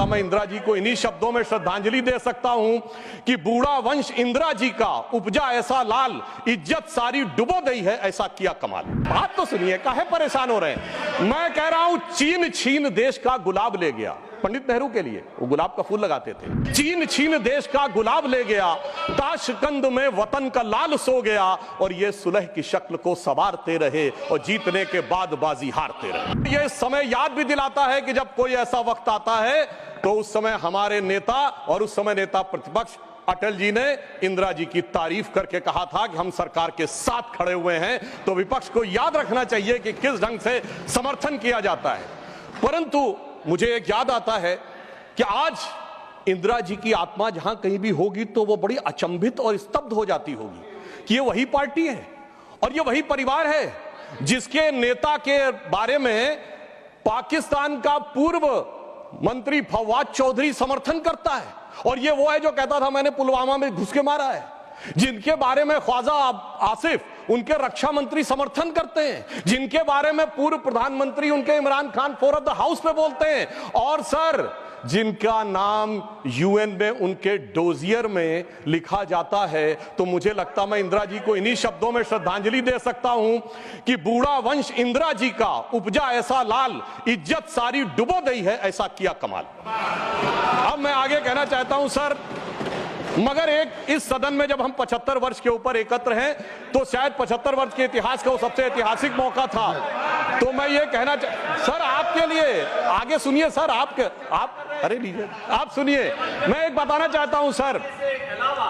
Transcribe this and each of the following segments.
लगता मैं इंदिरा जी को इन्हीं शब्दों में श्रद्धांजलि दे सकता हूं कि बूढ़ा वंश इंदिरा जी का उपजा ऐसा लाल, इज्जत सारी डुबो गई है ऐसा किया कमाल। बात तो सुनिए, काहे परेशान हो रहे हैं। मैं कह रहा हूं चीन छीन देश का गुलाब ले गया। पंडित नेहरू के लिए वो गुलाब का फूल लगाते थे। चीन छीन देश का गुलाब ले गया, ताशकंद में वतन का लाल सो गया, और ये सुलह की शक्ल को संवारते रहे और जीतने के बाद बाजी हारते रहे। ये समय याद भी दिलाता है कि जब कोई ऐसा वक्त आता है तो उस समय हमारे नेता और उस समय नेता प्रतिपक्ष अटल जी ने इंदिरा जी की तारीफ करके कहा था कि हम सरकार के साथ खड़े हुए हैं। तो विपक्ष को याद रखना चाहिए कि किस ढंग से समर्थन किया जाता है। परंतु मुझे एक याद आता है कि आज इंदिरा जी की आत्मा जहां कहीं भी होगी तो वो बड़ी अचंभित और स्तब्ध हो जाती होगी कि ये वही पार्टी है और ये वही परिवार है जिसके नेता के बारे में पाकिस्तान का पूर्व मंत्री फवाद चौधरी समर्थन करता है, और ये वो है जो कहता था मैंने पुलवामा में घुस के मारा है, जिनके बारे में ख्वाजा आसिफ उनके रक्षा मंत्री समर्थन करते हैं, जिनके बारे में पूर्व प्रधानमंत्री उनके Imran Khan four of the house पे बोलते हैं, और सर जिनका नाम यूएन में उनके डोजियर में लिखा जाता है। तो मुझे लगता मैं इंदिरा जी को इन्हीं शब्दों में श्रद्धांजलि दे सकता हूं कि बूढ़ा वंश इंदिरा जी का उपजा ऐसा लाल, इज्जत सारी डुबो गई है ऐसा किया कमाल। अब मैं आगे कहना चाहता हूं सर, मगर एक इस सदन में जब हम 75 वर्ष के ऊपर एकत्र हैं तो शायद 75 वर्ष के इतिहास का वो सबसे ऐतिहासिक मौका था। तो मैं ये कहना सर आपके लिए आगे सुनिए सर, आप अरे लीजिए आप सुनिए, मैं एक बताना चाहता हूं सर,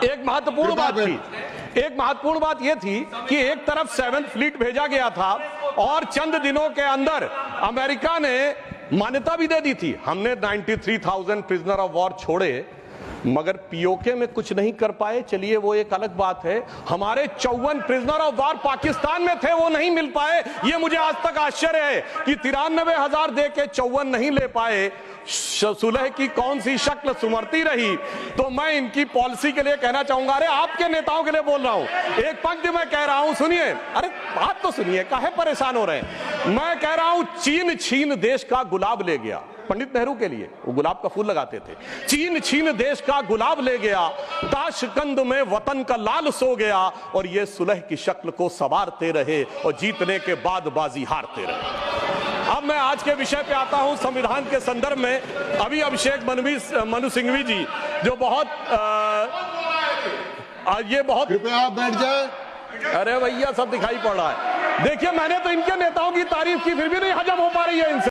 एक महत्वपूर्ण बात थी। एक महत्वपूर्ण बात यह थी कि एक तरफ 7th फ्लीट भेजा गया था और चंद दिनों के अंदर अमेरिका ने मान्यता भी दे दी थी। हमने 93,000 प्रिजनर ऑफ वॉर छोड़े मगर पीओके में कुछ नहीं कर पाए। चलिए वो एक अलग बात है। हमारे 54 प्रिजनर ऑफ वॉर पाकिस्तान में थे, वो नहीं मिल पाए। ये मुझे आज तक आश्चर्य है कि 93,000 दे के 54 नहीं ले पाए। सुलह की कौन सी शक्ल सुमरती रही। तो मैं इनकी पॉलिसी के लिए कहना चाहूंगा, अरे आपके नेताओं के लिए बोल रहा हूं, एक पंक्ति में कह रहा हूं, सुनिए, अरे बात तो सुनिए, काहे परेशान हो रहे हैं। मैं कह रहा हूं चीन छीन देश का गुलाब ले गया। पंडित नेहरू के लिए वो गुलाब का फूल लगाते थे। चीन छीन देश का गुलाब ले गया, ताशकंद में वतन का लाल सो गया, और ये सुलह की शक्ल को संवारते रहे और जीतने के बाद बाजी हारते रहे। अब मैं आज के विषय पे आता हूं, संविधान के संदर्भ में। अभी अभिषेक मनु सिंघवी जी जो बहुत ये बहुत कृपया आप बैठ जाए। अरे भैया सब दिखाई पड़ रहा है। देखिए मैंने तो इनके नेताओं की तारीफ की फिर भी नहीं हजम हो पा रही है इनसे।